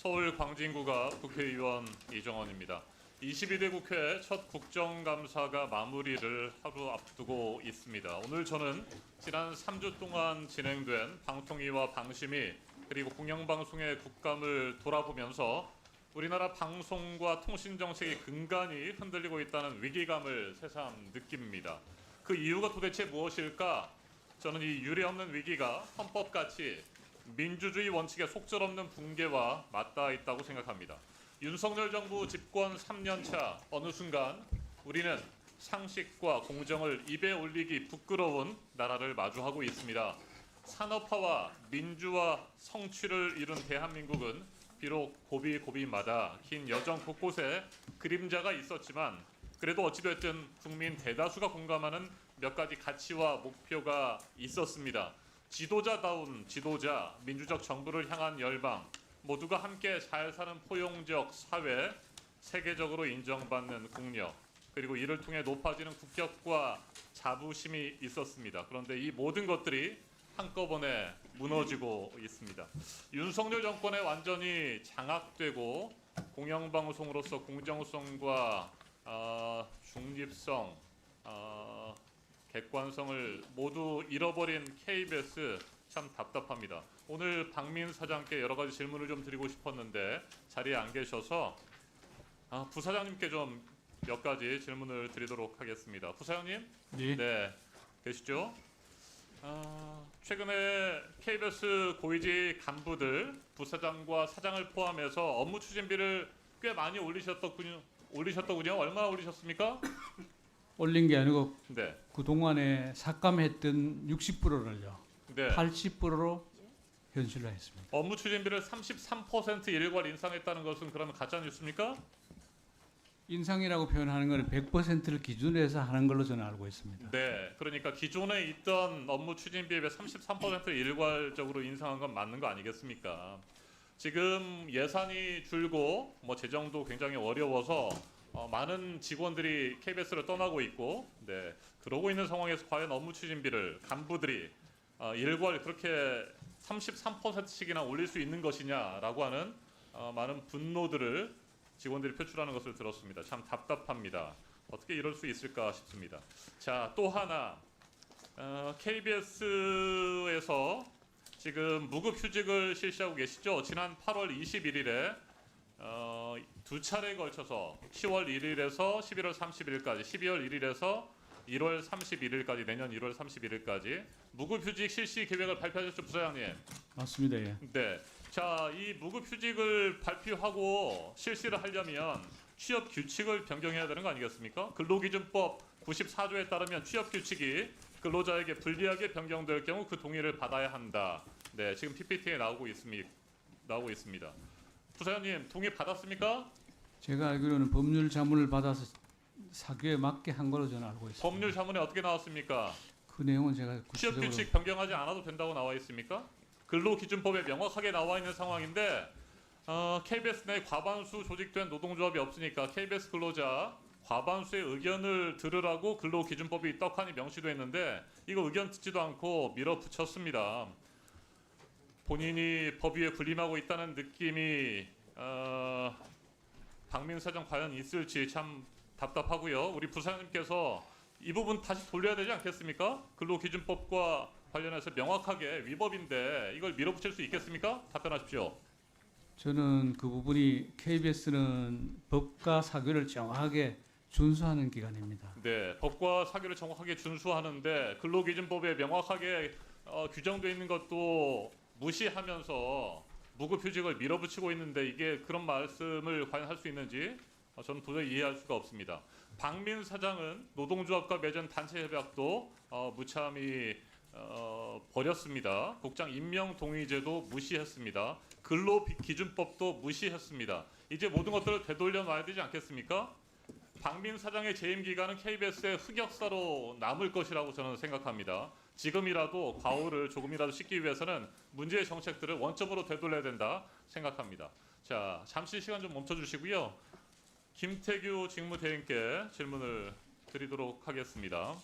서울 광진구가 국회의원 이정원입니다. 22대 국회 첫 국정감사가 마무리를 하루 앞두고 있습니다. 오늘 저는 지난 3주 동안 진행된 방통위와 방심위 그리고 공영방송의 국감을 돌아보면서 우리나라 방송과 통신정책이 근간이 흔들리고 있다는 위기감을 새삼 느낍니다. 그 이유가 도대체 무엇일까? 저는 이 유례없는 위기가 헌법같이 민주주의 원칙의 속절없는 붕괴와 맞닿아 있다고 생각합니다. 윤석열 정부 집권 3년차 어느 순간 우리는 상식과 공정을 입에 올리기 부끄러운 나라를 마주하고 있습니다. 산업화와 민주화 성취를 이룬 대한민국은 비록 고비고비마다 긴 여정 곳곳에 그림자가 있었지만 그래도 어찌됐든 국민 대다수가 공감하는 몇 가지 가치와 목표가 있었습니다. 지도자다운 지도자, 민주적 정부를 향한 열망, 모두가 함께 잘 사는 포용적 사회, 세계적으로 인정받는 국력, 그리고 이를 통해 높아지는 국격과 자부심이 있었습니다. 그런데 이 모든 것들이 한꺼번에 무너지고 있습니다. 윤석열 정권에 완전히 장악되고 공영방송으로서 공정성과 중립성, 객관성을 모두 잃어버린 KBS 참 답답합니다. 오늘 박민 사장께 여러 가지 질문을 좀 드리고 싶었는데 자리에 안 계셔서 부사장님께 좀 몇 가지 질문을 드리도록 하겠습니다. 부사장님, 네, 계시죠? 최근에 KBS 고위직 간부들, 부사장과 사장을 포함해서 업무 추진비를 꽤 많이 올리셨더군요. 얼마나 올리셨습니까? 올린 게 아니고 네. 그동안에 삭감했던 60%를요. 네. 80%로 현실화했습니다. 업무 추진비를 33% 일괄 인상했다는 것은 그러면 가짜 뉴스입니까? 인상이라고 표현하는 것은 100%를 기준으로 해서 하는 걸로 저는 알고 있습니다. 네. 그러니까 기존에 있던 업무 추진비에 비해 33%를 일괄적으로 인상한 건 맞는 거 아니겠습니까? 지금 예산이 줄고 재정도 굉장히 어려워서 많은 직원들이 KBS를 떠나고 있고, 네, 그러고 있는 상황에서 과연 업무 추진비를 간부들이 일괄 그렇게 33%씩이나 올릴 수 있는 것이냐라고 하는 많은 분노들을 직원들이 표출하는 것을 들었습니다. 참 답답합니다. 어떻게 이럴 수 있을까 싶습니다. 자, 또 하나 KBS에서 지금 무급휴직을 실시하고 계시죠. 지난 8월 21일에 두 차례에 걸쳐서 10월 1일에서 11월 30일까지, 12월 1일에서 1월 31일까지, 내년 1월 31일까지 무급휴직 실시 계획을 발표하셨죠, 부사장님? 맞습니다. 예. 네. 자, 이 무급휴직을 발표하고 실시를 하려면 취업 규칙을 변경해야 되는 거 아니겠습니까? 근로기준법 94조에 따르면 취업 규칙이 근로자에게 불리하게 변경될 경우 그 동의를 받아야 한다. 네, 지금 PPT에 나오고 있습니다. 부사장님, 동의 받았습니까? 제가 알기로는 법률 자문을 받아서 사교에 맞게 한 걸로 저는 알고 있습니다. 법률 자문에 어떻게 나왔습니까? 그 내용은 제가 취업 구체적으로 규칙 변경하지 않아도 된다고 나와 있습니까? 근로기준법에 명확하게 나와 있는 상황인데 KBS 내 과반수 조직된 노동조합이 없으니까 KBS 근로자 과반수의 의견을 들으라고 근로기준법이 떡하니 명시되어 있는데 이거 의견 듣지도 않고 밀어붙였습니다. 본인이 법 위에 군림하고 있다는 느낌이 박민 사장 과연 있을지 참 답답하고요. 우리 부사장님께서 이 부분 다시 돌려야 되지 않겠습니까? 근로기준법과 관련해서 명확하게 위법인데 이걸 밀어붙일 수 있겠습니까? 답변하십시오. 저는 그 부분이 KBS는 법과 사교를 정확하게 준수하는 기관입니다. 네, 법과 사교를 정확하게 준수하는데 근로기준법에 명확하게 규정되어 있는 것도 무시하면서 무급휴직을 밀어붙이고 있는데 이게 그런 말씀을 과연 할 수 있는지 저는 도저히 이해할 수가 없습니다. 박민 사장은 노동조합과 맺은 단체 협약도 무참히 버렸습니다. 국장 임명 동의제도 무시했습니다. 근로기준법도 무시했습니다. 이제 모든 것들을 되돌려 놔야 되지 않겠습니까? 박민 사장의 재임 기간은 KBS의 흑역사로 남을 것이라고 저는 생각합니다. 지금이라도 과오를 조금이라도 씻기 위해서는 문제의 정책들을 원점으로 되돌려야 된다 생각합니다. 자, 잠시 시간 좀 멈춰주시고요. 김태규 직무대행께 질문을 드리도록 하겠습니다.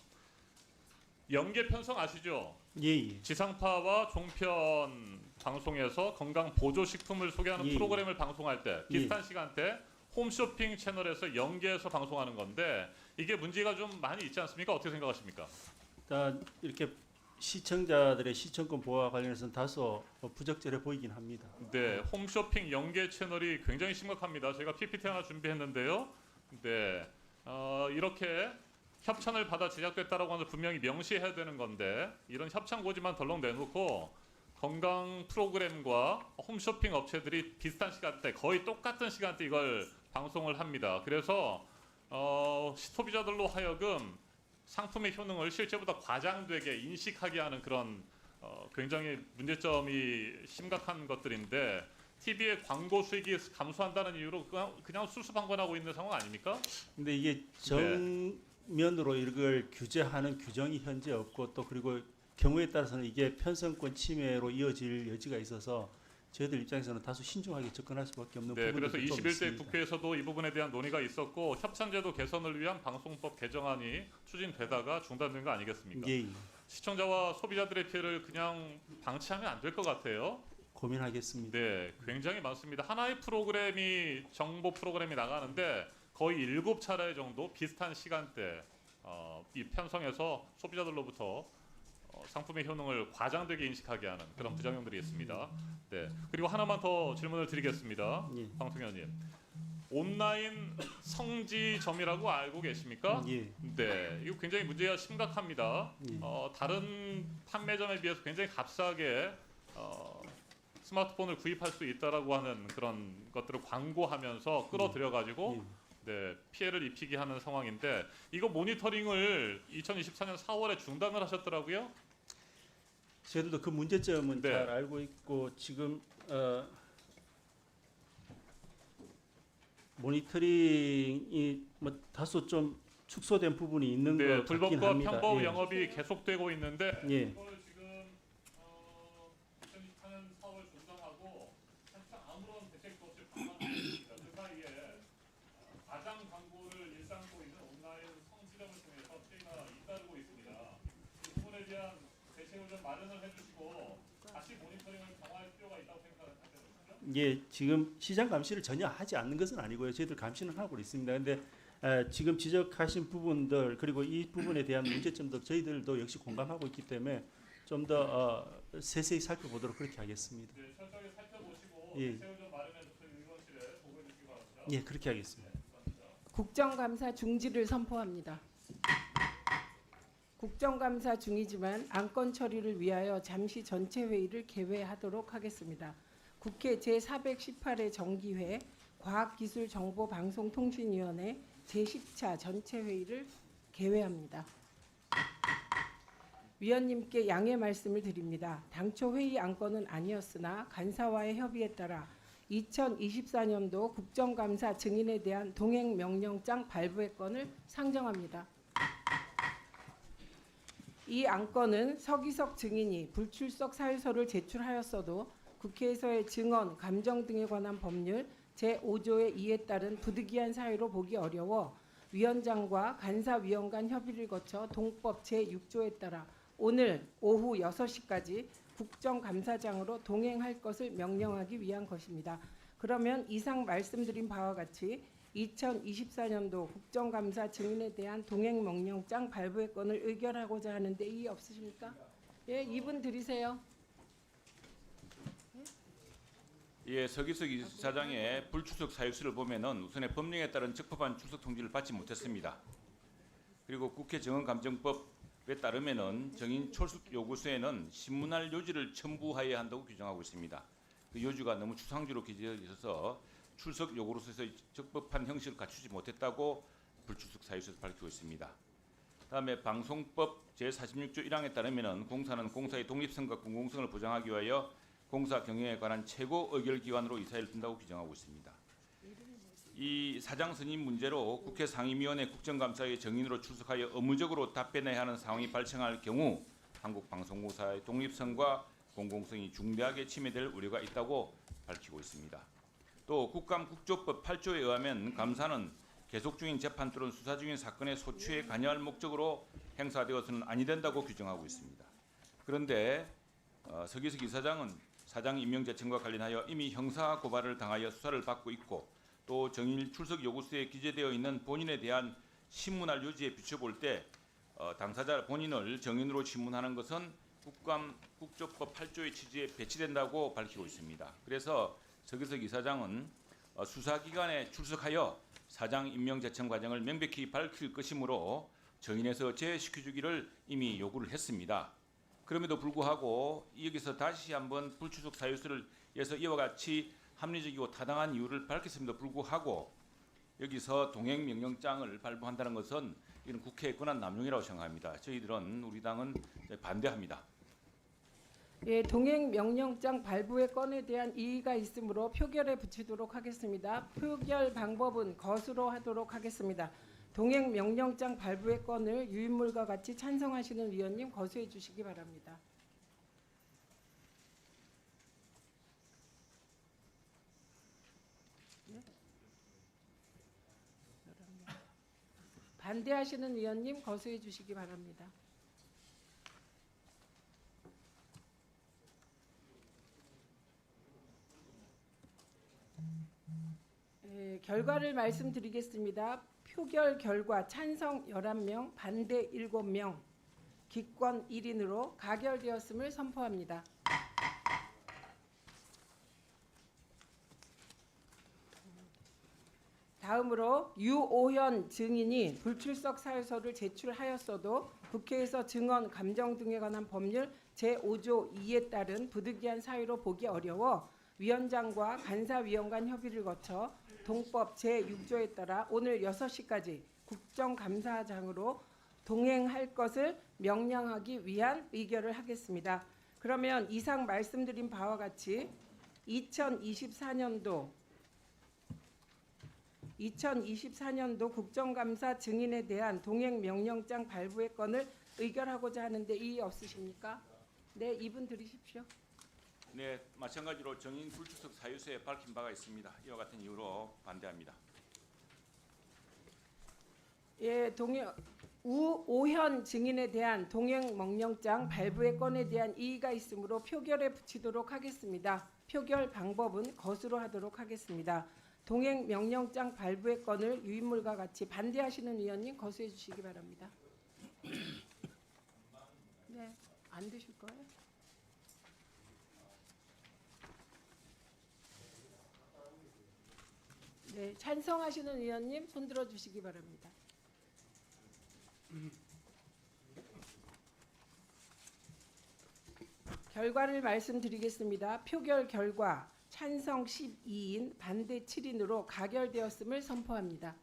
연계 편성 아시죠? 예. 지상파와 종편 방송에서 건강 보조 식품을 소개하는 예. 프로그램을 방송할 때 비슷한 시간대 홈쇼핑 채널에서 연계해서 방송하는 건데 이게 문제가 좀 많이 있지 않습니까? 어떻게 생각하십니까? 일단 이렇게 시청자들의 시청권 보호와 관련해서는 다소 부적절해 보이긴 합니다. 네, 홈쇼핑 연계 채널이 굉장히 심각합니다. 제가 PPT 하나 준비했는데요. 네, 이렇게 협찬을 받아 제작됐다라고 하는 걸 분명히 명시해야 되는 건데 이런 협찬 고지만 덜렁 내놓고 건강 프로그램과 홈쇼핑 업체들이 비슷한 시간대, 거의 똑같은 시간대 이걸 방송을 합니다. 그래서 소비자들로 하여금 상품의 효능을 실제보다 과장되게 인식하게 하는 그런 굉장히 문제점이 심각한 것들인데 TV의 광고 수익이 감소한다는 이유로 그냥 수수방관하고 있는 상황 아닙니까? 근데 이게 정면으로 이걸 규제하는 규정이 현재 없고 또 그리고 경우에 따라서는 이게 편성권 침해로 이어질 여지가 있어서 저희들 입장에서는 다소 신중하게 접근할 수밖에 없는 네, 부분도 그래서 좀 21대 있습니다. 국회에서도 이 부분에 대한 논의가 있었고 협찬제도 개선을 위한 방송법 개정안이 추진되다가 중단된 거 아니겠습니까? 예, 예. 시청자와 소비자들의 피해를 그냥 방치하면 안 될 것 같아요. 고민하겠습니다. 네, 굉장히 많습니다. 하나의 프로그램이 정보 프로그램이 나가는데 거의 7차례 정도 비슷한 시간대 이 편성해서 소비자들로부터 상품의 효능을 과장되게 인식하게 하는 그런 부작용들이 있습니다. 네, 그리고 하나만 더 질문을 드리겠습니다. 예. 황통현님, 온라인 성지점이라고 알고 계십니까? 예. 네, 이거 굉장히 문제가 심각합니다. 예. 다른 판매점에 비해서 굉장히 값싸게 스마트폰을 구입할 수 있다라고 하는 그런 것들을 광고하면서 끌어들여 가지고 네, 피해를 입히게 하는 상황인데 이거 모니터링을 2024년 4월에 중단을 하셨더라고요. 저희들도 그 문제점은 네. 잘 알고 있고 지금 모니터링이 뭐 다소 좀 축소된 부분이 있는 네, 것 같긴 불법과 합니다. 편법 예. 영업이 계속되고 있는데 예. 이걸 지금 2024년 4월 중단하고 사실상 아무런 대책도 없이 방관하고 있습니다. 그 사이에 가장 광고를 일상으로 있는 온라인 성지점을 통해서 피해가 잇따르고 있습니다. 이 부분에 대한 대책을 좀 마련을 해주시고 다시 모니터링을 강화할 필요가 있다고 생각하시죠? 예, 지금 시장 감시를 전혀 하지 않는 것은 아니고요. 저희들 감시는 하고 있습니다. 근데 지금 지적하신 부분들 그리고 이 부분에 대한 문제점도 저희들도 역시 공감하고 있기 때문에 좀 더 세세히 살펴보도록 그렇게 하겠습니다. 네, 철저하게 살펴보시고 예. 대책을 좀 마련해서 의원실에 보고해 주시기 바랍니다. 예, 그렇게 하겠습니다. 국정감사 중지를 선포합니다. 국정감사 중이지만 안건 처리를 위하여 잠시 전체 회의를 개회하도록 하겠습니다. 국회 제418회 정기회 과학기술정보방송통신위원회 제10차 전체 회의를 개회합니다. 위원님께 양해 말씀을 드립니다. 당초 회의 안건은 아니었으나 간사와의 협의에 따라 2024년도 국정감사 증인에 대한 동행명령장 발부의 건을 상정합니다. 이 안건은 서기석 증인이 불출석 사유서를 제출하였어도 국회에서의 증언, 감정 등에 관한 법률 제5조의 2에 따른 부득이한 사유로 보기 어려워 위원장과 간사위원 간 협의를 거쳐 동법 제6조에 따라 오늘 오후 6시까지 국정감사장으로 동행할 것을 명령하기 위한 것입니다. 그러면 이상 말씀드린 바와 같이 2024년도 국정감사 증인에 대한 동행명령장 발부의 건을 의결하고자 하는데 이의 없으십니까? 예, 이분 드리세요. 예, 서기석 이사장의 불출석 사유서를 보면은 우선에 법령에 따른 적법한 출석 통지를 받지 못했습니다. 그리고 국회 정언감정법에 따르면은 정인 출석 요구서에는 신문할 요지를 첨부하여야 한다고 규정하고 있습니다. 그 요지가 너무 추상주로 기재되어 있어서 출석 요구로서에서 적법한 형식을 갖추지 못했다고 불출석 사유서에서 밝히고 있습니다. 다음에 방송법 제46조 1항에 따르면은 공사는 공사의 독립성과 공공성을 보장하기 위하여 공사 경영에 관한 최고 의결 기관으로 이사를 둔다고 규정하고 있습니다. 이 사장 선임 문제로 국회 상임위원회 국정감사의 정인으로 출석하여 의무적으로 답변해야 하는 상황이 발생할 경우 한국방송공사의 독립성과 공공성이 중대하게 침해될 우려가 있다고 밝히고 있습니다. 또 국감국조법 8조에 의하면 감사는 계속 중인 재판 또는 수사 중인 사건의 소추에 관여할 목적으로 행사되어서는 아니 된다고 규정하고 있습니다. 그런데 서기석 이사장은 사장 임명 제청과 관련하여 이미 형사 고발을 당하여 수사를 받고 있고 또 정인일 출석 요구서에 기재되어 있는 본인에 대한 신문할 요지에 비춰볼 때 당사자 본인을 정인으로 신문하는 것은 국정법 8조의 취지에 배치된다고 밝히고 있습니다. 그래서 서기석 이사장은 수사기관에 출석하여 사장 임명 제청 과정을 명백히 밝힐 것이므로 정인에서 제시켜주기를 이미 요구를 했습니다. 그럼에도 불구하고 여기서 다시 한번 불출석 사유서를 위해서 이와 같이 합리적이고 타당한 이유를 밝혔음에도 불구하고 여기서 동행 명령장을 발부한다는 것은 이는 국회의 권한 남용이라고 생각합니다. 저희들은 우리 당은 반대합니다. 예, 동행 명령장 발부의 건에 대한 이의가 있으므로 표결에 붙이도록 하겠습니다. 표결 방법은 것으로 하도록 하겠습니다. 동행 명령장 발부의 건을 유인물과 같이 찬성하시는 위원님 거수해 주시기 바랍니다. 네? 반대하시는 위원님 거수해 주시기 바랍니다. 결과를 말씀드리겠습니다. 표결 결과 찬성 11명, 반대 7명, 기권 1인으로 가결되었음을 선포합니다. 다음으로 유오현 증인이 불출석 사유서를 제출하였어도 국회에서 증언, 감정 등에 관한 법률 제5조 2에 따른 부득이한 사유로 보기 어려워 위원장과 간사위원 간 협의를 거쳐 동법 제6조에 따라 오늘 6시까지 국정감사장으로 동행할 것을 명령하기 위한 의결을 하겠습니다. 그러면 이상 말씀드린 바와 같이 2024년도 국정감사 증인에 대한 동행 명령장 발부의 건을 의결하고자 하는데 이의 없으십니까? 네, 이분 들으십시오. 네, 마찬가지로 정인 불출석 사유서에 밝힌 바가 있습니다. 이와 같은 이유로 반대합니다. 예, 우오현 증인에 대한 동행 명령장 발부의 건에 대한 이의가 있으므로 표결에 붙이도록 하겠습니다. 표결 방법은 것으로 하도록 하겠습니다. 동행 명령장 발부의 건을 유인물과 같이 반대하시는 위원님 거수해 주시기 바랍니다. 네, 안 되실 거예요? 네, 찬성하시는 위원님 손 들어 주시기 바랍니다. 결과를 말씀드리겠습니다. 표결 결과 찬성 12인, 반대 7인으로 가결되었음을 선포합니다.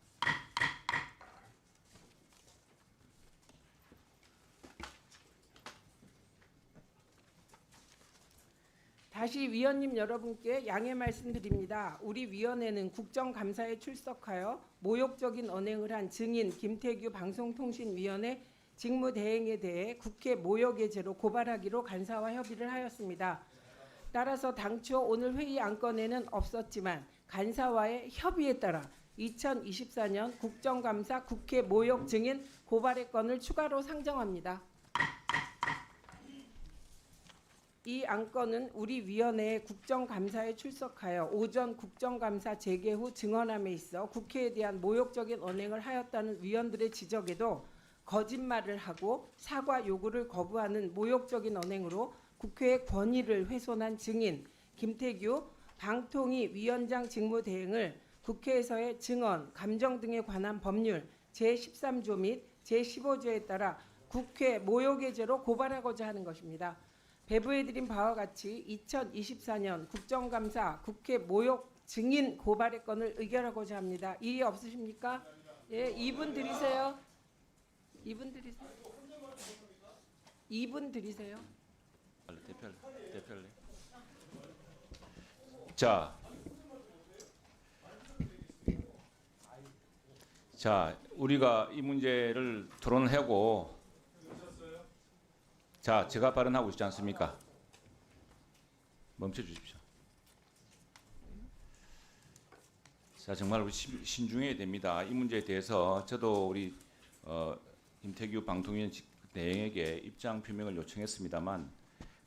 다시 위원님 여러분께 양해 말씀드립니다. 우리 위원회는 국정감사에 출석하여 모욕적인 언행을 한 증인 김태규 방송통신위원회 직무대행에 대해 국회 모욕의 죄로 고발하기로 간사와 협의를 하였습니다. 따라서 당초 오늘 회의 안건에는 없었지만 간사와의 협의에 따라 2024년 국정감사 국회 모욕 증인 고발의 건을 추가로 상정합니다. 이 안건은 우리 위원회의 국정감사에 출석하여 오전 국정감사 재개 후 증언함에 있어 국회에 대한 모욕적인 언행을 하였다는 위원들의 지적에도 거짓말을 하고 사과 요구를 거부하는 모욕적인 언행으로 국회의 권위를 훼손한 증인 김태규 방통위 위원장 직무대행을 국회에서의 증언, 감정 등에 관한 법률 제13조 및 제15조에 따라 국회 모욕의 죄로 고발하고자 하는 것입니다. 배부해드린 바와 같이 2024년 국정감사 국회 모욕 증인 고발의 건을 의결하고자 합니다. 이의 없으십니까? 예, 2분 드리세요. 2분 드리세요. 2분 드리세요. 대표할래. 자, 우리가 이 문제를 토론하고 자, 제가 발언하고 있지 않습니까? 멈춰 주십시오. 자, 정말 우리 신중해야 됩니다. 이 문제에 대해서 저도 우리 김태규 방통위원 대행에게 입장 표명을 요청했습니다만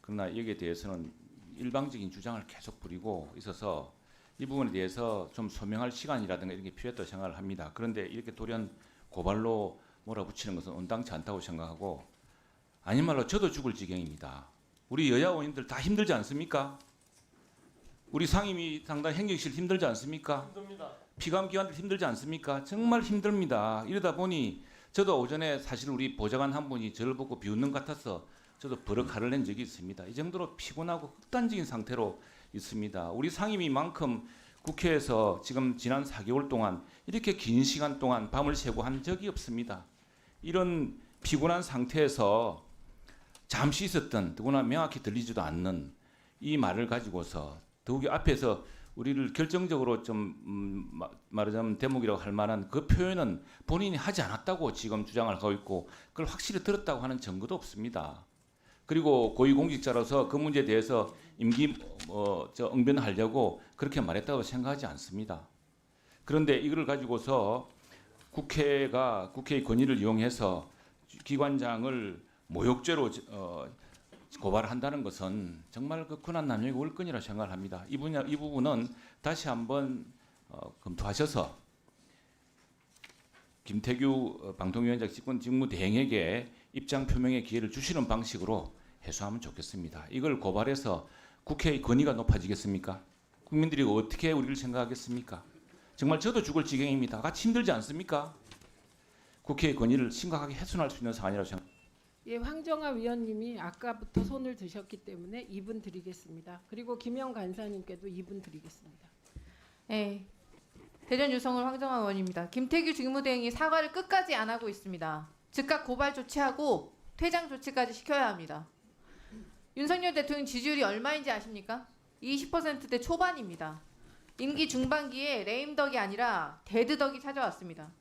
그러나 여기에 대해서는 일방적인 주장을 계속 부리고 있어서 이 부분에 대해서 좀 소명할 시간이라든가 이런 게 필요했다고 생각을 합니다. 그런데 이렇게 돌연 고발로 몰아붙이는 것은 온당치 않다고 생각하고 아닌 말로 저도 죽을 지경입니다. 우리 여야 의원님들 다 힘들지 않습니까? 우리 상임위 상당 행정실 힘들지 않습니까? 힘듭니다. 피감기관들 힘들지 않습니까? 정말 힘듭니다. 이러다 보니 저도 오전에 사실 우리 보좌관 한 분이 저를 보고 비웃는 것 같아서 저도 버럭 화를 낸 적이 있습니다. 이 정도로 피곤하고 극단적인 상태로 있습니다. 우리 상임위만큼 국회에서 지금 지난 4개월 동안 이렇게 긴 시간 동안 밤을 새고 한 적이 없습니다. 이런 피곤한 상태에서 잠시 있었던 더구나 명확히 들리지도 않는 이 말을 가지고서 더욱이 앞에서 우리를 결정적으로 좀 말하자면 대목이라고 할 만한 그 표현은 본인이 하지 않았다고 지금 주장을 하고 있고 그걸 확실히 들었다고 하는 증거도 없습니다. 그리고 고위공직자로서 그 문제에 대해서 임기 응변하려고 그렇게 말했다고 생각하지 않습니다. 그런데 이걸 가지고서 국회가 국회의 권위를 이용해서 기관장을 모욕죄로 고발한다는 것은 정말 그 군한 남용의 월권이라고 생각을 합니다. 이 부분은 다시 한번 검토하셔서 김태규 방통위원장 직무대행에게 입장 표명의 기회를 주시는 방식으로 해소하면 좋겠습니다. 이걸 고발해서 국회의 권위가 높아지겠습니까? 국민들이 어떻게 우리를 생각하겠습니까? 정말 저도 죽을 지경입니다. 같이 힘들지 않습니까? 국회의 권위를 심각하게 훼손할 수 있는 상황이라고 생각합니다. 예, 황정아 위원님이 아까부터 손을 드셨기 때문에 2분 드리겠습니다. 그리고 김영 간사님께도 2분 드리겠습니다. 네, 대전 유성을 황정아 의원입니다. 김태규 직무대행이 사과를 끝까지 안 하고 있습니다. 즉각 고발 조치하고 퇴장 조치까지 시켜야 합니다. 윤석열 대통령 지지율이 얼마인지 아십니까? 20%대 초반입니다. 임기 중반기에 레임덕이 아니라 데드덕이 찾아왔습니다.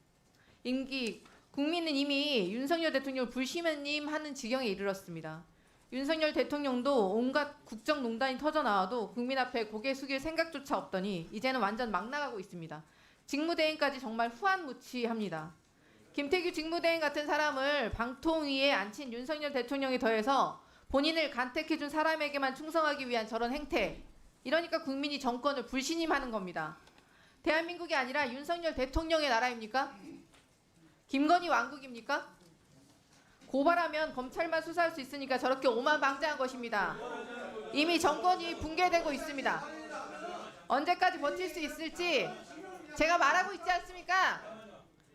국민은 이미 윤석열 대통령을 불시민님 하는 지경에 이르렀습니다. 윤석열 대통령도 온갖 국정농단이 터져나와도 국민 앞에 고개 숙일 생각조차 없더니 이제는 완전 막 나가고 있습니다. 직무대행까지 정말 후한무치합니다. 김태규 직무대행 같은 사람을 방통위에 앉힌 윤석열 대통령에 더해서 본인을 간택해준 사람에게만 충성하기 위한 저런 행태, 이러니까 국민이 정권을 불신임하는 겁니다. 대한민국이 아니라 윤석열 대통령의 나라입니까? 김건희 왕국입니까? 고발하면 검찰만 수사할 수 있으니까 저렇게 오만방자한 것입니다. 이미 정권이 붕괴되고 있습니다. 언제까지 버틸 수 있을지 제가 말하고 있지 않습니까?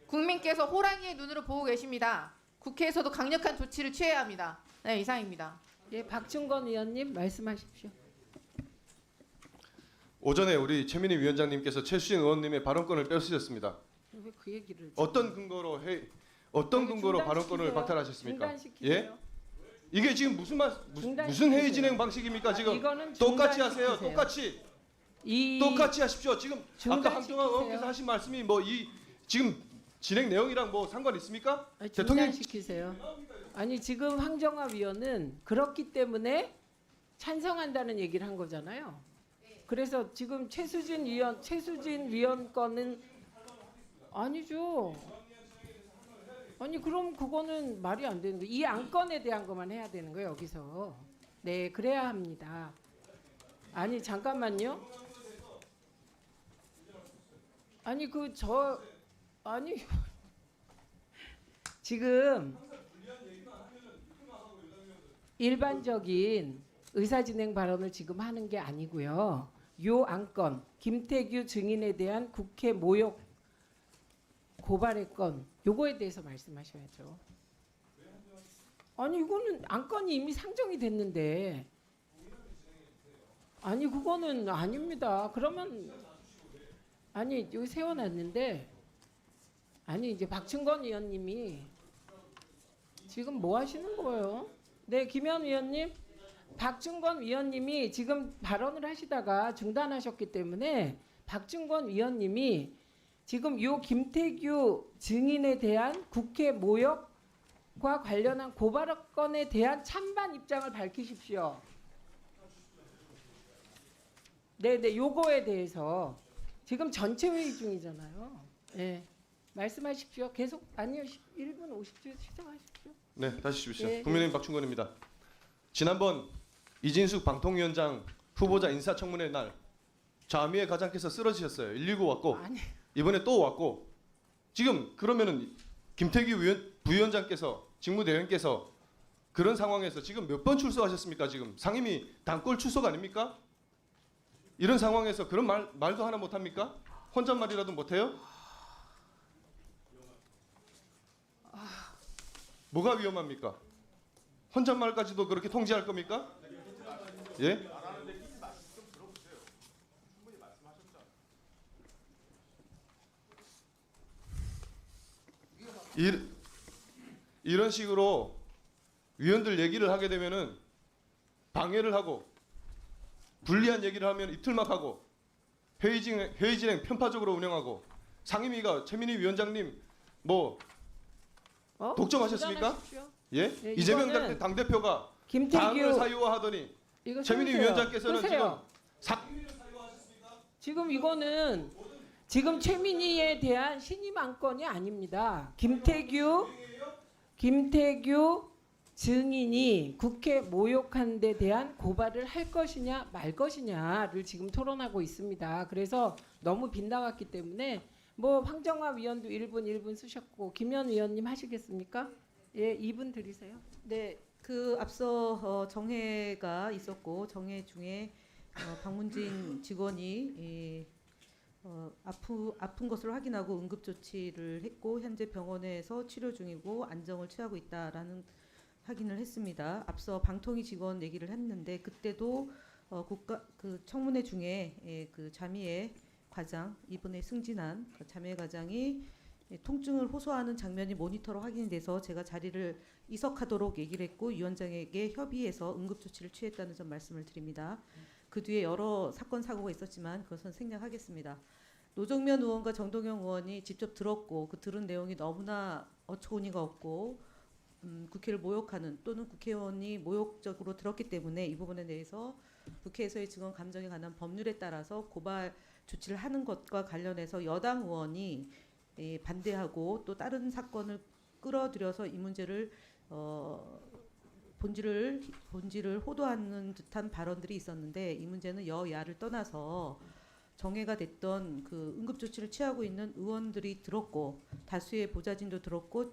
국민께서 호랑이의 눈으로 보고 계십니다. 국회에서도 강력한 조치를 취해야 합니다. 네, 이상입니다. 예, 박충건 의원님 말씀하십시오. 오전에 우리 최민희 위원장님께서 최수진 의원님의 발언권을 뺏으셨습니다. 왜 그 얘기를 어떤 근거로 발언권을 박탈하셨습니까? 중단시키세요. 예? 이게 지금 무슨 중단시키세요. 회의 진행 방식입니까? 지금 이거는 똑같이 하세요. 중단시키세요. 똑같이 하십시오. 지금 아까 중단시키세요. 황정아 의원께서 하신 말씀이 지금 진행 내용이랑 상관 있습니까? 아니, 대통령 중단시키세요. 아니 지금 황정아 위원은 그렇기 때문에 찬성한다는 얘기를 한 거잖아요. 그래서 지금 최수진 위원 거는 아니죠. 아니 그럼 그거는 말이 안 되는 거예요. 이 안건에 대한 것만 해야 되는 거예요 여기서. 네, 그래야 합니다. 아니 잠깐만요. 아니 지금 일반적인 의사진행 발언을 지금 하는 게 아니고요. 요 안건 김태규 증인에 대한 국회 모욕 고발의 건 요거에 대해서 말씀하셔야죠. 아니 이거는 안건이 이미 상정이 됐는데 아니 그거는 아닙니다. 그러면 아니 여기 세워놨는데 아니 이제 박충건 의원님이 지금 뭐 하시는 거예요? 네, 김현 의원님, 박충건 위원님이 지금 발언을 하시다가 중단하셨기 때문에 박충건 위원님이 지금 요 김태규 증인에 대한 국회 모욕과 관련한 고발건에 대한 찬반 입장을 밝히십시오. 네, 요거에 대해서 지금 전체 회의 중이잖아요. 네, 말씀하십시오. 계속 아니요, 1분 50초 시작하십시오. 네, 다시 주십시오. 예, 국민의힘 박충건입니다. 지난번 이진숙 방통위원장 후보자 인사청문회 날 자미의 가장께서 쓰러지셨어요. 119 왔고 아니. 이번에 또 왔고 지금 그러면은 김태규 부위원장께서 직무대행께서 그런 상황에서 지금 몇 번 출석하셨습니까? 지금 상임위 단골 출석 아닙니까? 이런 상황에서 그런 말도 하나 못 합니까? 혼잣말이라도 못 해요? 뭐가 위험합니까? 혼잣말까지도 그렇게 통제할 겁니까? 예? 이런 식으로 위원들 얘기를 하게 되면은 방해를 하고 불리한 얘기를 하면 이틀막 하고 회의 진행 편파적으로 운영하고 상임위가 최민희 위원장님 뭐 독점하셨습니까? 중단하십시오. 예? 네, 이재명 이거는 당대표가 당을 김태규 사유화하더니 이거 최민희 쓰세요. 위원장께서는 쓰세요. 지금 이거는 지금 최민희에 대한 신임 안건이 아닙니다. 김태규 증인이 국회 모욕한 데 대한 고발을 할 것이냐 말 것이냐를 지금 토론하고 있습니다. 그래서 너무 빗나갔기 때문에 뭐 황정화 위원도 1분 쓰셨고 김현 위원님 하시겠습니까? 예, 2분 드리세요. 네, 그 앞서 정회가 있었고 정회 중에 박문진 직원이 아픈 것을 확인하고 응급 조치를 했고 현재 병원에서 치료 중이고 안정을 취하고 있다라는 확인을 했습니다. 앞서 방통위 직원 얘기를 했는데 그때도 그 청문회 중에 그 자미의 과장 이번에 승진한 그 자미의 과장이 통증을 호소하는 장면이 모니터로 확인이 돼서 제가 자리를 이석하도록 얘기를 했고 위원장에게 협의해서 응급조치를 취했다는 점 말씀을 드립니다. 그 뒤에 여러 사건 사고가 있었지만 그것은 생략하겠습니다. 노정면 의원과 정동영 의원이 직접 들었고 그 들은 내용이 너무나 어처구니가 없고 국회를 모욕하는 또는 국회의원이 모욕적으로 들었기 때문에 이 부분에 대해서 국회에서의 증언 감정에 관한 법률에 따라서 고발 조치를 하는 것과 관련해서 여당 의원이 반대하고 또 다른 사건을 끌어들여서 이 문제를 본질을 호도하는 듯한 발언들이 있었는데 이 문제는 여야를 떠나서 정해가 됐던 그 응급 조치를 취하고 있는 의원들이 들었고 다수의 보좌진도 들었고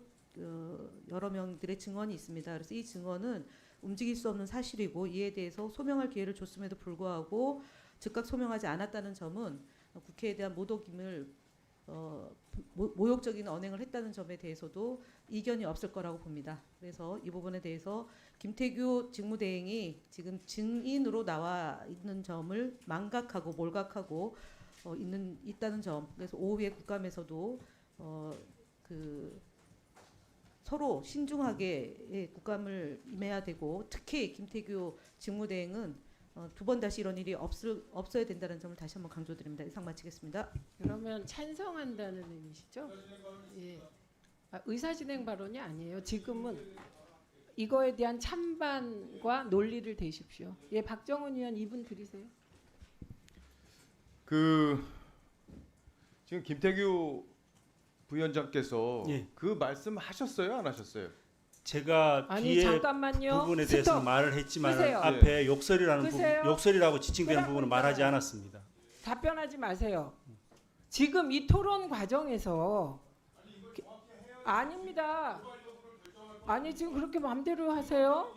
여러 명들의 증언이 있습니다. 그래서 이 증언은 움직일 수 없는 사실이고 이에 대해서 소명할 기회를 줬음에도 불구하고 즉각 소명하지 않았다는 점은 국회에 대한 모독임을 모욕적인 언행을 했다는 점에 대해서도 이견이 없을 거라고 봅니다. 그래서 이 부분에 대해서 김태규 직무대행이 지금 증인으로 나와 있는 점을 망각하고 몰각하고 있다는 점. 그래서 오후에 국감에서도 서로 신중하게 국감을 임해야 되고 특히 김태규 직무대행은 두 번 다시 이런 일이 없어야 된다는 점을 다시 한번 강조드립니다. 이상 마치겠습니다. 그러면 찬성한다는 의미시죠? 예. 의사진행 발언이 아니에요. 지금은 이거에 대한 찬반과 논리를 대십시오. 예, 박정훈 의원 2분 드리세요. 지금 김태규 부위원장께서 예. 그 말씀 하셨어요, 안 하셨어요? 제가 아니 뒤에 잠깐만요. 부분에 대해서 스톱. 말을 했지만 끄세요. 앞에 욕설이라는 끄세요. 부분, 욕설이라고 지칭되는 끄라고 부분은 말하지 했잖아요. 않았습니다. 답변하지 마세요. 지금 이 토론 과정에서 아닙니다. 아니 지금 그렇게 마음대로 하세요?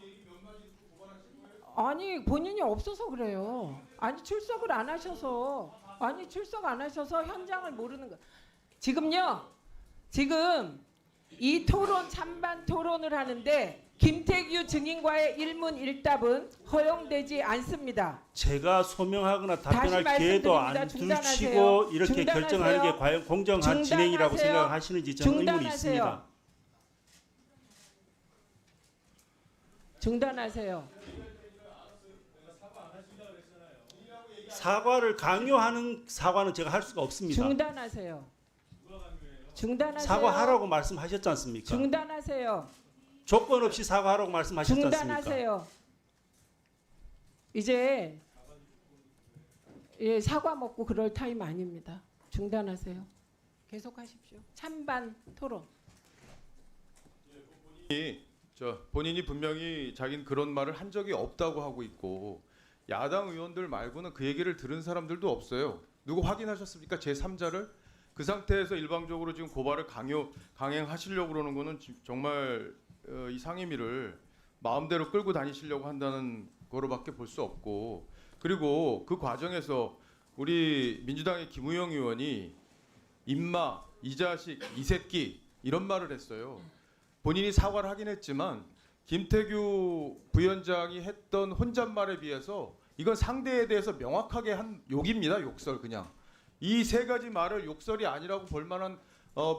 아니 본인이 없어서 그래요. 아니 출석 안 하셔서 현장을 모르는 거. 지금요. 지금 이 토론 찬반 토론을 하는데 김태규 증인과의 일문일답은 허용되지 않습니다. 제가 소명하거나 다시 답변할 기회도 안 말씀드립니다. 두시고 중단하세요. 이렇게 중단하세요. 결정하는 게 과연 공정한 진행이라고 중단하세요. 생각하시는지 저는 의문이 중단하세요. 있습니다. 중단하세요. 사과를 강요하는 사과는 제가 할 수가 없습니다. 중단하세요. 중단하세요. 사과하라고 말씀하셨지 않습니까? 중단하세요. 조건 없이 사과하라고 말씀하셨지 않습니까? 중단하세요. 이제 사과 먹고 그럴 타임 아닙니다. 중단하세요. 계속하십시오. 찬반 토론. 본인이 분명히 자기는 그런 말을 한 적이 없다고 하고 있고 야당 의원들 말고는 그 얘기를 들은 사람들도 없어요. 누구 확인하셨습니까? 제3자를? 그 상태에서 일방적으로 지금 고발을 강행하시려고 그러는 거는 정말 이 상임위를 마음대로 끌고 다니시려고 한다는 거로밖에 볼 수 없고, 그리고 그 과정에서 우리 민주당의 김우영 의원이 임마, 이 자식, 이 새끼 이런 말을 했어요. 본인이 사과를 하긴 했지만 김태규 부위원장이 했던 혼잣말에 비해서 이건 상대에 대해서 명확하게 한 욕입니다. 욕설 그냥. 이 세 가지 말을 욕설이 아니라고 볼 만한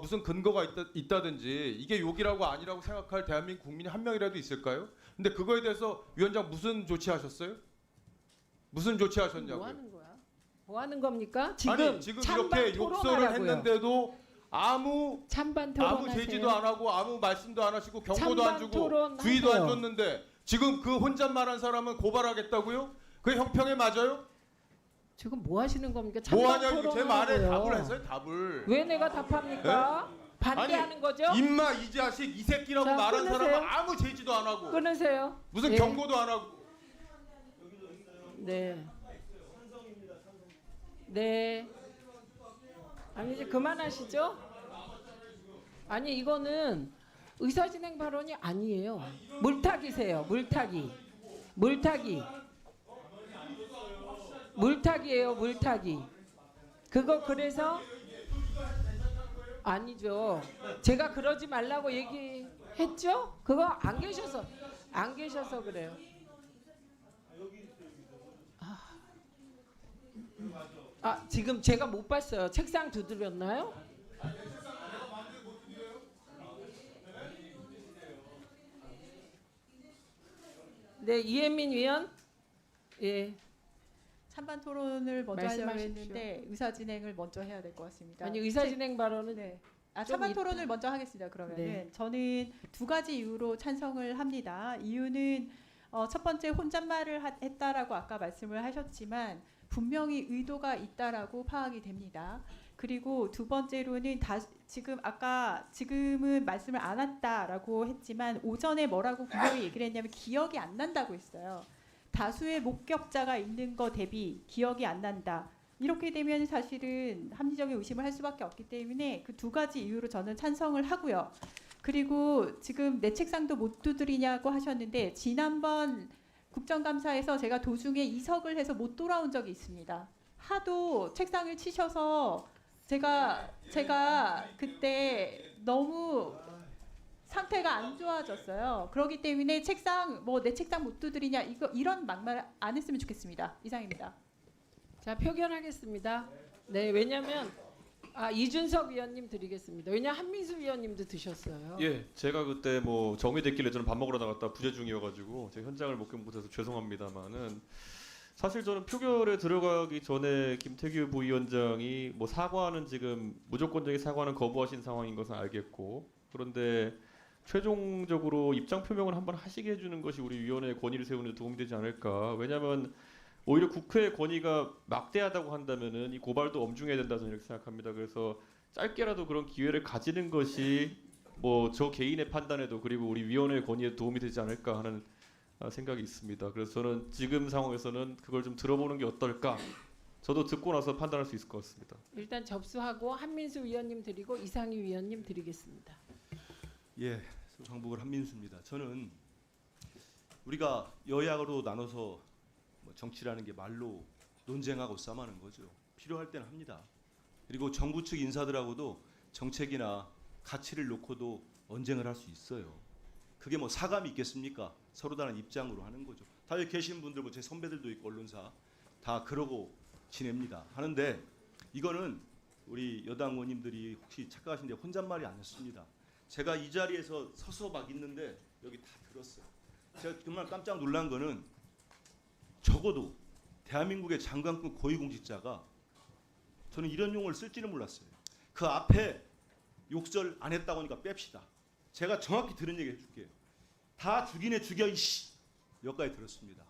무슨 근거가 있다든지 이게 욕이라고 아니라고 생각할 대한민국 국민이 한 명이라도 있을까요? 근데 그거에 대해서 위원장 무슨 조치하셨어요? 무슨 뭐 조치하셨냐고요? 하는 거야? 뭐 하는 겁니까? 아니 지금 찬반 이렇게 욕설을 토론하라고요. 했는데도 아무 찬반 아무 토론하세요. 제지도 안 하고 아무 말씀도 안 하시고 경고도 안 찬반 주고 토론하세요. 주의도 안 줬는데 지금 그 혼잣말한 사람은 고발하겠다고요? 그게 형평에 맞아요? 지금 뭐 하시는 겁니까? 뭐 찬반 하냐 제 말에 토론하라고요. 답을 했어요 답을. 왜 내가 답합니까? 반대하는 아니, 거죠? 임마 이 자식 이 새끼라고 자, 말한 끊으세요. 사람은 아무 제지도 안 하고 끊으세요. 무슨 예. 경고도 안 하고. 네. 네. 아니 이제 그만하시죠. 아니 이거는 의사진행 발언이 아니에요. 물타기세요. 물타기. 물타기예요. 물타기. 그거 그래서 아니죠. 제가 그러지 말라고 얘기했죠? 그거 안 계셔서 그래요. 지금 제가 못 봤어요. 책상 두드렸나요? 네, 이혜민 위원. 예. 찬반 토론을 먼저 하려고 말씀하십시오. 했는데 의사 진행을 먼저 해야 될 것 같습니다. 아니 의사진행 발언은 네. 좀 찬반 이따. 토론을 먼저 하겠습니다. 그러면은 네. 저는 두 가지 이유로 찬성을 합니다. 이유는 첫 번째 혼잣말을 했다라고 아까 말씀을 하셨지만 분명히 의도가 있다라고 파악이 됩니다. 그리고 두 번째로는 지금은 말씀을 안 했다라고 했지만 오전에 뭐라고 분명히 얘기를 했냐면 기억이 안 난다고 했어요. 다수의 목격자가 있는 거 대비 기억이 안 난다. 이렇게 되면 사실은 합리적인 의심을 할 수밖에 없기 때문에 그 두 가지 이유로 저는 찬성을 하고요. 그리고 지금 내 책상도 못 두드리냐고 하셨는데 지난번 국정감사에서 제가 도중에 이석을 해서 못 돌아온 적이 있습니다. 하도 책상을 치셔서 제가 그때 너무 상태가 안 좋아졌어요. 그렇기 때문에 내 책상 못 두드리냐 이런 막말 안 했으면 좋겠습니다. 이상입니다. 자 표결하겠습니다. 네, 왜냐하면 이준석 위원님 드리겠습니다. 왜냐 한민수 위원님도 드셨어요. 예, 제가 그때 뭐 정리됐길래 저는 밥 먹으러 나갔다 부재 중이어가지고 제가 현장을 목격 못해서 죄송합니다만은 사실 저는 표결에 들어가기 전에 김태규 부위원장이 뭐 사과는 지금 무조건적인 사과는 거부하신 상황인 것은 알겠고 그런데 최종적으로 입장 표명을 한번 하시게 해주는 것이 우리 위원회의 권위를 세우는 데 도움이 되지 않을까. 왜냐하면 오히려 국회의 권위가 막대하다고 한다면은 이 고발도 엄중해야 된다 저는 이렇게 생각합니다. 그래서 짧게라도 그런 기회를 가지는 것이 뭐 저 개인의 판단에도 그리고 우리 위원회의 권위에 도움이 되지 않을까 하는 생각이 있습니다. 그래서 저는 지금 상황에서는 그걸 좀 들어보는 게 어떨까. 저도 듣고 나서 판단할 수 있을 것 같습니다. 일단 접수하고 한민수 위원님 드리고 이상희 위원님 드리겠습니다. 예, 정북을 한민수입니다. 저는 우리가 여야로 나눠서 정치라는 게 말로 논쟁하고 싸움하는 거죠. 필요할 때는 합니다. 그리고 정부 측 인사들하고도 정책이나 가치를 놓고도 언쟁을 할 수 있어요. 그게 뭐 사감이 있겠습니까? 서로 다른 입장으로 하는 거죠. 다 여기 계신 분들, 제 선배들도 있고 언론사 다 그러고 지냅니다. 하는데 이거는 우리 여당 의원님들이 혹시 착각하신데 혼잣말이 아니었습니다. 제가 이 자리에서 서서 막 있는데 여기 다 들었어요. 제가 정말 깜짝 놀란 거는 적어도 대한민국의 장관급 고위공직자가 저는 이런 용어를 쓸지는 몰랐어요. 그 앞에 욕설 안 했다고 하니까 뺍시다. 제가 정확히 들은 얘기 해줄게요. 다 죽이네 죽여 이씨 여기까지 들었습니다.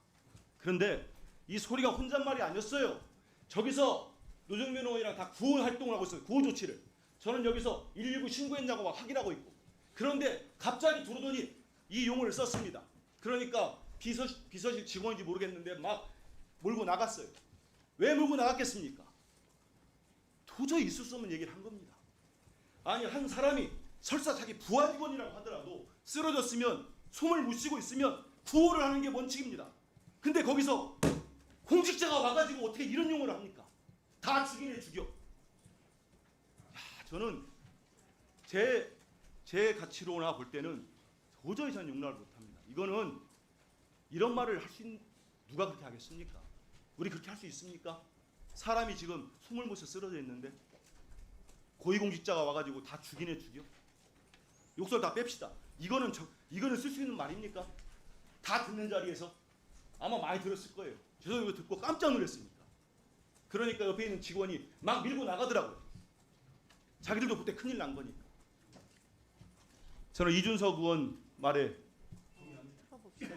그런데 이 소리가 혼잣말이 아니었어요. 저기서 노정면 의원이랑 다 구호 활동을 하고 있어요. 구호 조치를. 저는 여기서 119 신고했냐고 막 확인하고 있고. 그런데 갑자기 들어오더니 이 용어를 썼습니다. 그러니까 비서실 직원인지 모르겠는데 막 몰고 나갔어요. 왜 몰고 나갔겠습니까? 도저히 있을 수 없는 얘기를 한 겁니다. 아니 한 사람이 설사 자기 부하 직원이라고 하더라도 쓰러졌으면 숨을 못 쉬고 있으면 구호를 하는 게 원칙입니다. 근데 거기서 공직자가 와가지고 어떻게 이런 용어를 합니까? 다 죽이네 죽여. 저는 제 가치로나 볼 때는 도저히 저는 용납을 못합니다. 이거는 이런 말을 할 수 있는 누가 그렇게 하겠습니까? 우리 그렇게 할 수 있습니까? 사람이 지금 숨을 못 쉬어 쓰러져 있는데 고위공직자가 와가지고 다 죽이네 죽여. 욕설 다 뺍시다. 이거는 쓸 수 있는 말입니까? 다 듣는 자리에서 아마 많이 들었을 거예요. 저도 이거 듣고 깜짝 놀랐습니다. 그러니까 옆에 있는 직원이 막 밀고 나가더라고요. 자기들도 그때 큰일 난 거니까. 저는 이준석 의원 말에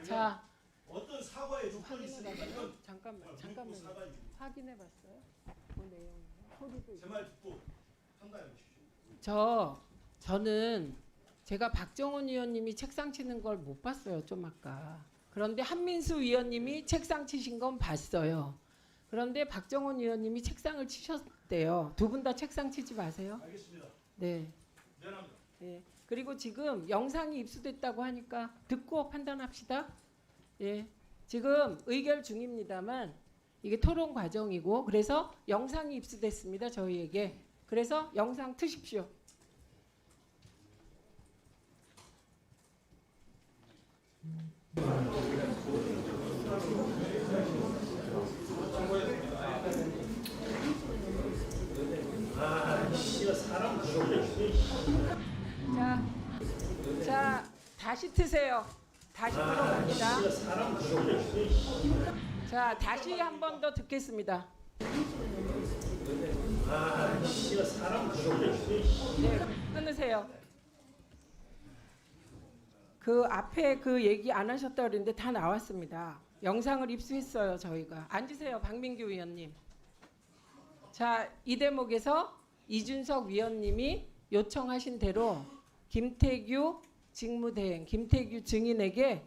자, 어떤 사과의 조건이 있으니까요. 잠깐만. 확인해봤어요? 그 내용. 소리도 제 말 듣고 판단해 보십시오. 저는 제가 박정원 의원님이 책상 치는 걸 못 봤어요. 좀 아까. 그런데 한민수 위원님이 책상 치신 건 봤어요. 그런데 박정원 의원님이 책상을 치셨대요. 두 분 다 책상 치지 마세요. 알겠습니다. 네. 미안합니다. 예. 그리고 지금 영상이 입수됐다고 하니까 듣고 판단합시다. 예. 지금 의결 중입니다만 이게 토론 과정이고 그래서 영상이 입수됐습니다. 저희에게. 그래서 영상 트십시오. 자, 다시 트세요. 다시 들어갑니다. 자, 다시 한 번 더 듣겠습니다. 네, 끊으세요. 그 앞에 그 얘기 안 하셨다 그랬는데 다 나왔습니다. 영상을 입수했어요, 저희가. 앉으세요, 박민규 위원님. 자, 이 대목에서 이준석 위원님이 요청하신 대로 김태규 직무대행, 김태규 증인에게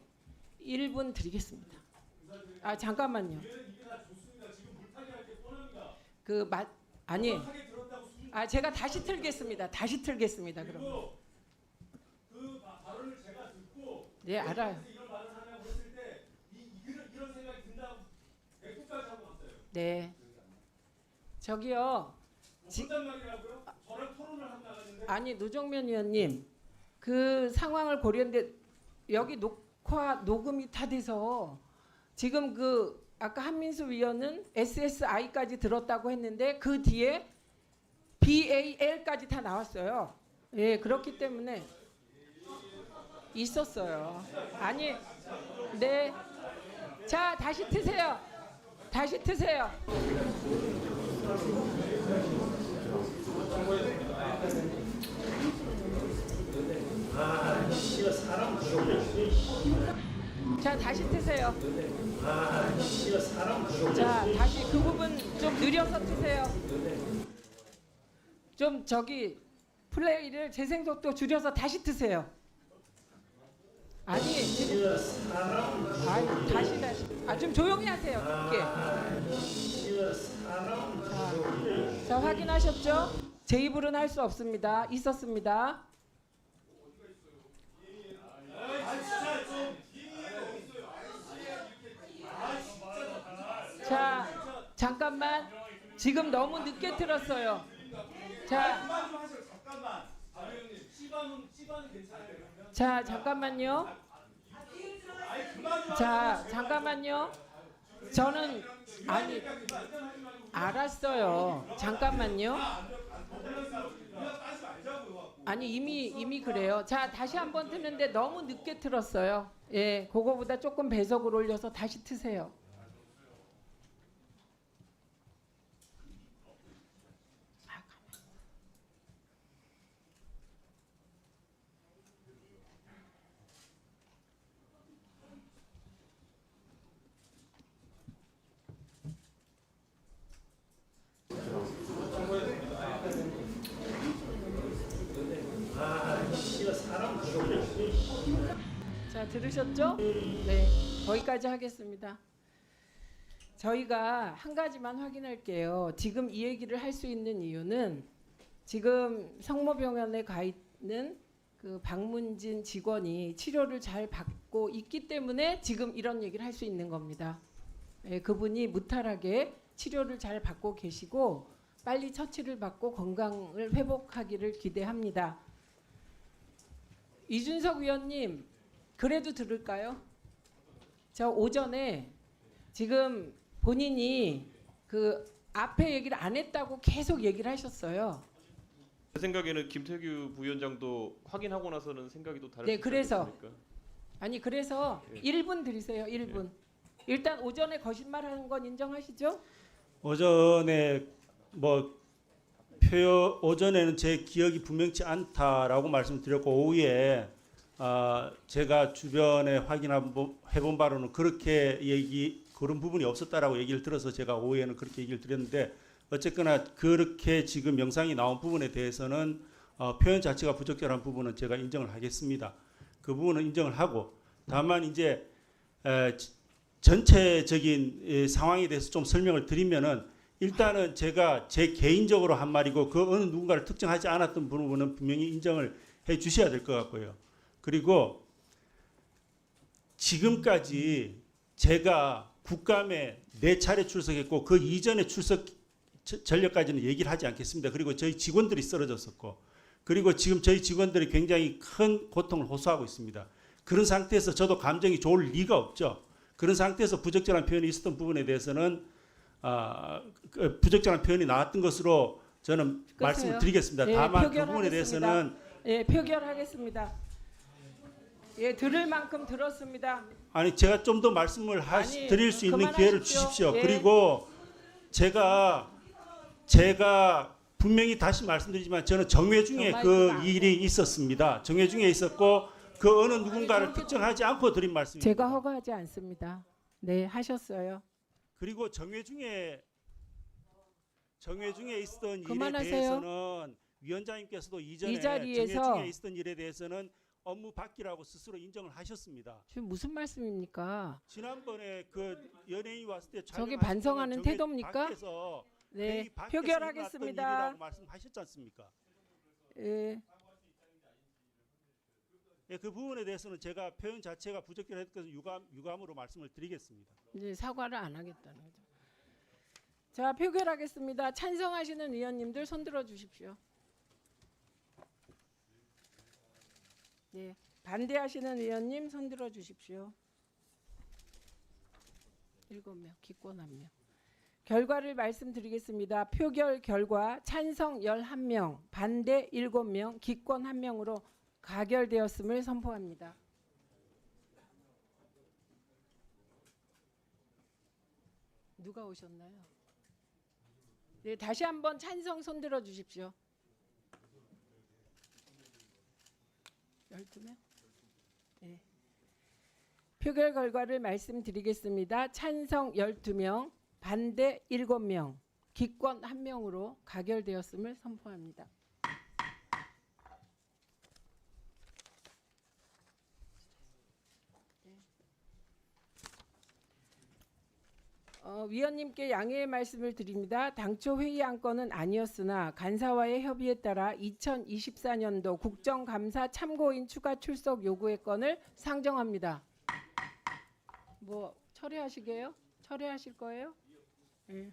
1분 드리겠습니다. 아, 잠깐만요. 제가 다시 틀겠습니다. 다시 틀겠습니다. 그럼. 그 발언을 제가 듣고 네, 알아요. 이런 말을 하냐고 했을 때 이런 생각이 든다고 백두까지 하고 왔어요. 네. 저기요. 어떤 말이라고요? 저랑 토론을 하고 나갔는데 아니, 노정면 의원님. 그 상황을 고려했는데 여기 녹음이 다 돼서 지금 그 아까 한민수 위원은 SSI까지 들었다고 했는데 그 뒤에 BAL까지 다 나왔어요. 예, 그렇기 때문에 있었어요. 아니, 네. 자, 다시 트세요. 다시 트세요. 자, 다시 트세요. 자, 다시 그 부분 좀 느려서 트세요. 좀 저기 플레이를 재생속도 줄여서 다시 트세요. 아니, 지금 다시. 좀 조용히 하세요. 그렇게. 자, 확인하셨죠? 제 입으로는 할 수 없습니다. 있었습니다. 자, 잠깐만. 지금 너무 늦게 틀었어요. 자, 자, 잠깐만요. 자, 잠깐만요. 저는 아니 알았어요. 잠깐만요. 아니 이미 그래요. 자, 다시 한번 트는데 너무 늦게 틀었어요. 예, 그거보다 조금 배속을 올려서 다시 트세요. 자, 들으셨죠? 네, 거기까지 하겠습니다. 저희가 한 가지만 확인할게요. 지금 이 얘기를 할 수 있는 이유는 지금 성모병원에 가 있는 그 박문진 직원이 치료를 잘 받고 있기 때문에 지금 이런 얘기를 할 수 있는 겁니다. 예, 그분이 무탈하게 치료를 잘 받고 계시고 빨리 처치를 받고 건강을 회복하기를 기대합니다. 이준석 위원님, 그래도 들을까요? 저 오전에 지금 본인이 그 앞에 얘기를 안 했다고 계속 얘기를 하셨어요. 제 생각에는 김태규 부위원장도 확인하고 나서는 생각이 또 다를 네, 수 있지 그래서. 않겠습니까? 아니 그래서 예. 1분 드리세요. 1분. 일단 오전에 거짓말하는 건 인정하시죠? 오전에 오전에는 제 기억이 분명치 않다라고 말씀드렸고 오후에 제가 주변에 해본 바로는 그렇게 그런 부분이 없었다라고 얘기를 들어서 제가 오후에는 그렇게 얘기를 드렸는데 어쨌거나 그렇게 지금 영상이 나온 부분에 대해서는 표현 자체가 부적절한 부분은 제가 인정을 하겠습니다. 그 부분은 인정을 하고 다만 이제 전체적인 상황에 대해서 좀 설명을 드리면은 일단은 제가 제 개인적으로 한 말이고 그 어느 누군가를 특정하지 않았던 부분은 분명히 인정을 해 주셔야 될 것 같고요. 그리고 지금까지 제가 국감에 4차례 출석했고 그 이전에 출석 전력까지는 얘기를 하지 않겠습니다. 그리고 저희 직원들이 쓰러졌었고 그리고 지금 저희 직원들이 굉장히 큰 고통을 호소하고 있습니다. 그런 상태에서 저도 감정이 좋을 리가 없죠. 그런 상태에서 부적절한 표현이 있었던 부분에 대해서는 부적절한 표현이 나왔던 것으로 저는 끝이에요. 말씀을 드리겠습니다. 예, 다만 그 표결하겠습니다. 부분에 대해서는 예, 표결하겠습니다. 예, 들을 만큼 들었습니다. 아니 제가 좀 더 말씀을 아니, 드릴 수 있는 기회를 그만하십시오. 주십시오. 예. 그리고 제가 분명히 다시 말씀드리지만 저는 정회 중에 저 그 마이크가 안 일이 있었습니다. 정회 중에 있었고 그 어느 누군가를 특정하지 않고 드린 말씀입니다. 제가 허가하지 않습니다. 네, 하셨어요. 그리고 정회 중에 있었던 일에 그만하세요. 대해서는 위원장님께서도 이전에 이 자리에서 정회 중에 있었던 일에 대해서는 업무 바뀌라고 스스로 인정을 하셨습니다. 지금 무슨 말씀입니까? 지난번에 그 연예인이 왔을 때 저게 촬영하실 반성하는 때는 정회 태도입니까? 밖에서 네, 회의 밖에서 표결하겠습니다. 일어났던 일이라고 말씀하셨지 않습니까? 예, 예, 그 부분에 대해서는 제가 표현 자체가 부적절했던 유감으로 말씀을 드리겠습니다. 이제 사과를 안 하겠다는 거죠. 자, 표결하겠습니다. 찬성하시는 의원님들 손 들어 주십시오. 네, 반대하시는 의원님 손 들어 주십시오. 7명, 기권 1명. 결과를 말씀드리겠습니다. 표결 결과 찬성 11명, 반대 7명, 기권 1명으로 가결되었음을 선포합니다. 누가 오셨나요? 네, 다시 한번 찬성 손 들어 주십시오. 12명? 네. 표결 결과를 말씀드리겠습니다. 찬성 12명, 반대 7명, 기권 1명으로 가결되었음을 선포합니다. 위원님께 양해의 말씀을 드립니다. 당초 회의 안건은 아니었으나 간사와의 협의에 따라 2024년도 국정감사 참고인 추가 출석 요구의 건을 상정합니다. 뭐 철회하시게요? 철회하실 거예요? 네.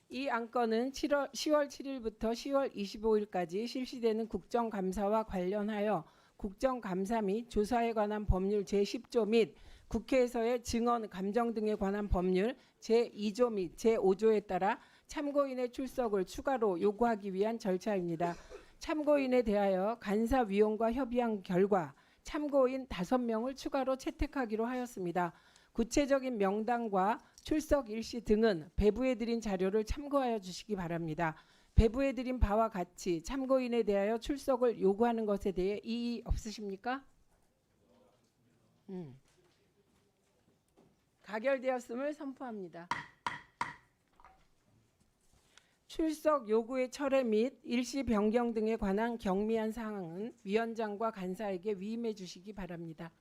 이 안건은 10월 7일부터 10월 25일까지 실시되는 국정감사와 관련하여 국정감사 및 조사에 관한 법률 제10조 및 국회에서의 증언, 감정 등에 관한 법률 제2조 및 제5조에 따라 참고인의 출석을 추가로 요구하기 위한 절차입니다. 참고인에 대하여 간사위원과 협의한 결과 참고인 5명을 추가로 채택하기로 하였습니다. 구체적인 명단과 출석 일시 등은 배부해드린 자료를 참고하여 주시기 바랍니다. 배부해드린 바와 같이 참고인에 대하여 출석을 요구하는 것에 대해 이의 없으십니까? 가결되었음을 선포합니다. 출석 요구의 철회 및 일시 변경 등에 관한 경미한 사항은 위원장과 간사에게 위임해 주시기 바랍니다.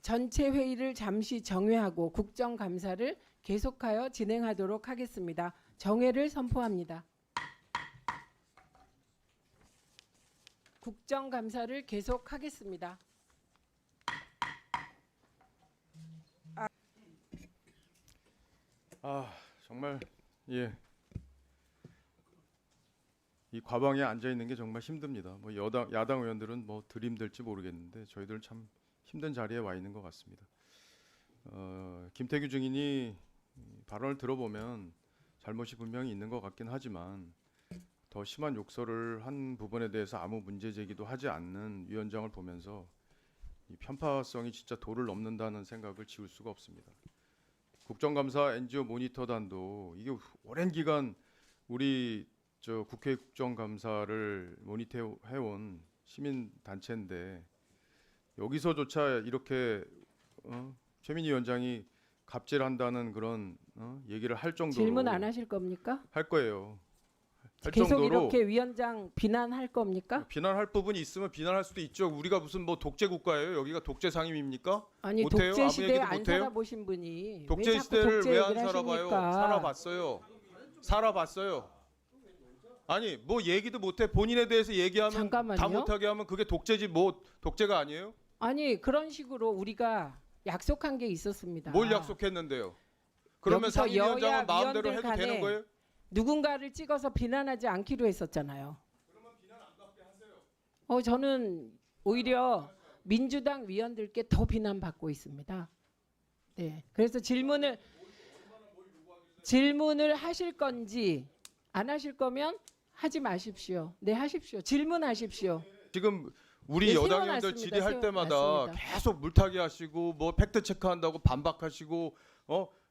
전체 회의를 잠시 정회하고 국정감사를 계속하여 진행하도록 하겠습니다. 정회를 선포합니다. 국정감사를 계속하겠습니다. 정말 예. 이 과방에 앉아 있는 게 정말 힘듭니다. 뭐 야당 의원들은 뭐 들임될지 모르겠는데 저희들은 참 힘든 자리에 와 있는 것 같습니다. 김태규 증인이 발언을 들어보면 잘못이 분명히 있는 것 같긴 하지만 더 심한 욕설을 한 부분에 대해서 아무 문제 제기도 하지 않는 위원장을 보면서 이 편파성이 진짜 도를 넘는다는 생각을 지울 수가 없습니다. 국정감사 NGO 모니터단도 이게 오랜 기간 우리 국회 국정감사를 모니터해온 시민 단체인데 여기서조차 이렇게 최민희 위원장이 갑질한다는 그런 얘기를 할 정도로 질문 안 하실 겁니까? 할 거예요. 할 계속 정도로 이렇게 위원장 비난할 겁니까? 비난할 부분이 있으면 비난할 수도 있죠. 우리가 무슨 뭐 독재 국가예요? 여기가 독재 상임입니까? 아니 못해요? 독재 아무 시대에 얘기도 안 못해요? 살아보신 분이 독재 왜 자꾸 시대를 독재 왜 안 얘기를 살아봐요? 하십니까? 살아봤어요. 살아봤어요. 아니 뭐 얘기도 못해 본인에 대해서 얘기하면 잠깐만요. 다 못하게 하면 그게 독재지 뭐 독재가 아니에요? 아니 그런 식으로 우리가 약속한 게 있었습니다. 뭘 약속했는데요? 그러면 여기서 상임위원장은 여야 마음대로 위원들 해도 되는 간에 거예요? 누군가를 찍어서 비난하지 않기로 했었잖아요. 그러면 비난 안 받게 하세요. 저는 오히려 민주당 위원들께 더 비난받고 있습니다. 네, 그래서 질문을 하실 건지 안 하실 거면 하지 마십시오. 네, 하십시오. 질문하십시오. 지금 우리 네, 여당 의원들 세워놨습니다. 질의할 때마다 세워놨습니다. 계속 물타기 하시고 뭐 팩트 체크한다고 반박하시고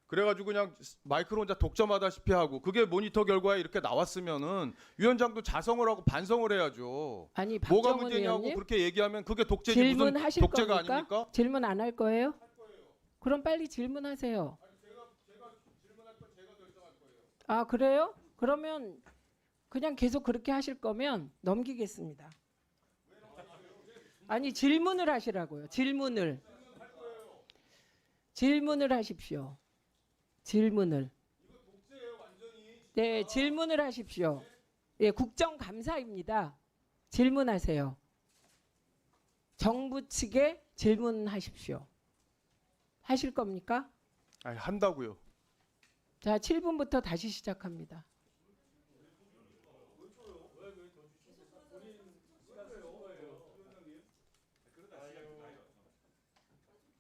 그래가지고 그냥 마이크로 혼자 독점하다시피 하고 그게 모니터 결과에 이렇게 나왔으면은 위원장도 자성을 하고 반성을 해야죠. 아니 뭐가 박정원 문제냐고 의원님 그렇게 얘기하면 그게 독재지 무슨 질문하실 독재가 겁니까? 아닙니까? 질문 안 할 거예요? 그럼 빨리 질문하세요. 아 그래요? 그러면 그냥 계속 그렇게 하실 거면 넘기겠습니다. 아니 질문을 하시라고요. 질문을 하십시오. 질문을. 네, 질문을 하십시오. 예, 국정감사입니다. 질문하세요. 정부 측에 질문하십시오. 하실 겁니까? 아니, 한다고요. 자, 7분부터 다시 시작합니다.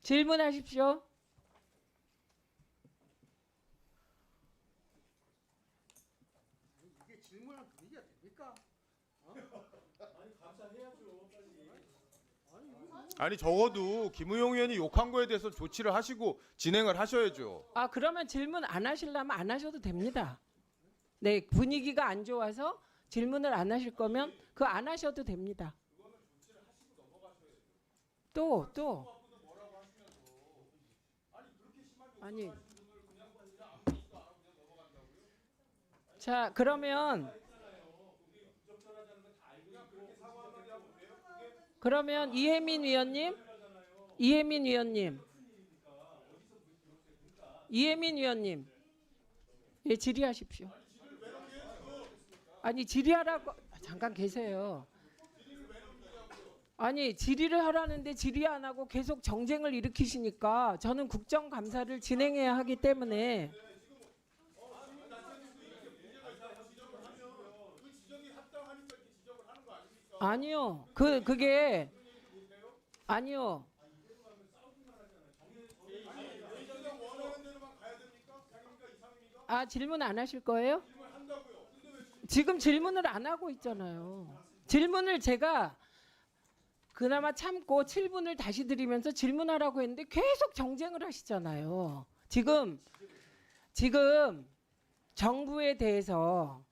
질문하십시오. 이게 질문할 분위기가 됩니까? 아니 감사해야죠. 아니 적어도 김우용 의원이 욕한 거에 대해서 조치를 하시고 진행을 하셔야죠. 아, 그러면 질문 안 하시려면 안 하셔도 됩니다. 네, 분위기가 안 좋아서 질문을 안 하실 거면 그거 안 하셔도 됩니다. 또. 아니. 자, 그러면 이혜민 위원님, 예, 질의하십시오. 아니 질의하라고 잠깐 계세요. 아니 질의를 하라는데 질의 안 하고 계속 정쟁을 일으키시니까 저는 국정감사를 진행해야 하기 때문에 아니요. 그게 아니요. 아, 질문 안 하실 거예요? 지금 질문을 안 하고 있잖아요. 질문을 제가 그나마 참고 7분을 다시 드리면서 질문하라고 했는데 계속 정쟁을 하시잖아요. 지금 정부에 대해서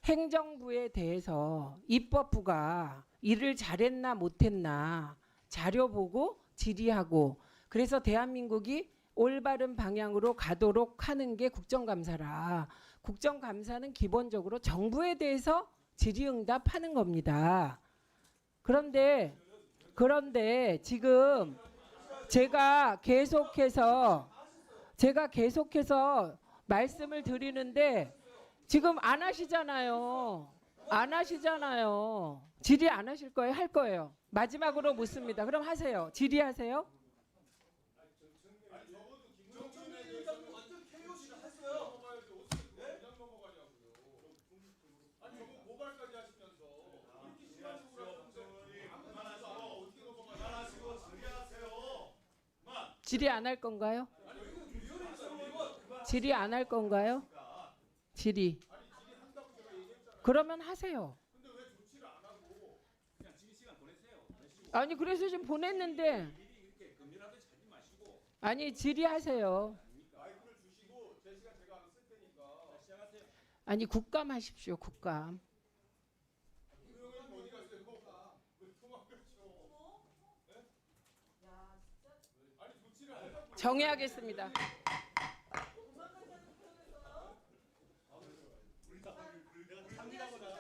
행정부에 대해서 입법부가 일을 잘했나 못했나 자료 보고 질의하고 그래서 대한민국이 올바른 방향으로 가도록 하는 게 국정감사라. 국정감사는 기본적으로 정부에 대해서 질의응답하는 겁니다. 그런데 지금 제가 계속해서 말씀을 드리는데 지금 안 하시잖아요. 안 하시잖아요. 질의 안 하실 거예요? 할 거예요. 마지막으로 묻습니다. 그럼 하세요. 질의하세요. 질의 안 할 건가요? 질의 안 할 건가요? 질의. 그러면 하세요. 아니 그래서 지금 보냈는데. 아니 질의하세요. 아니 국감하십시오. 국감. 정의하겠습니다.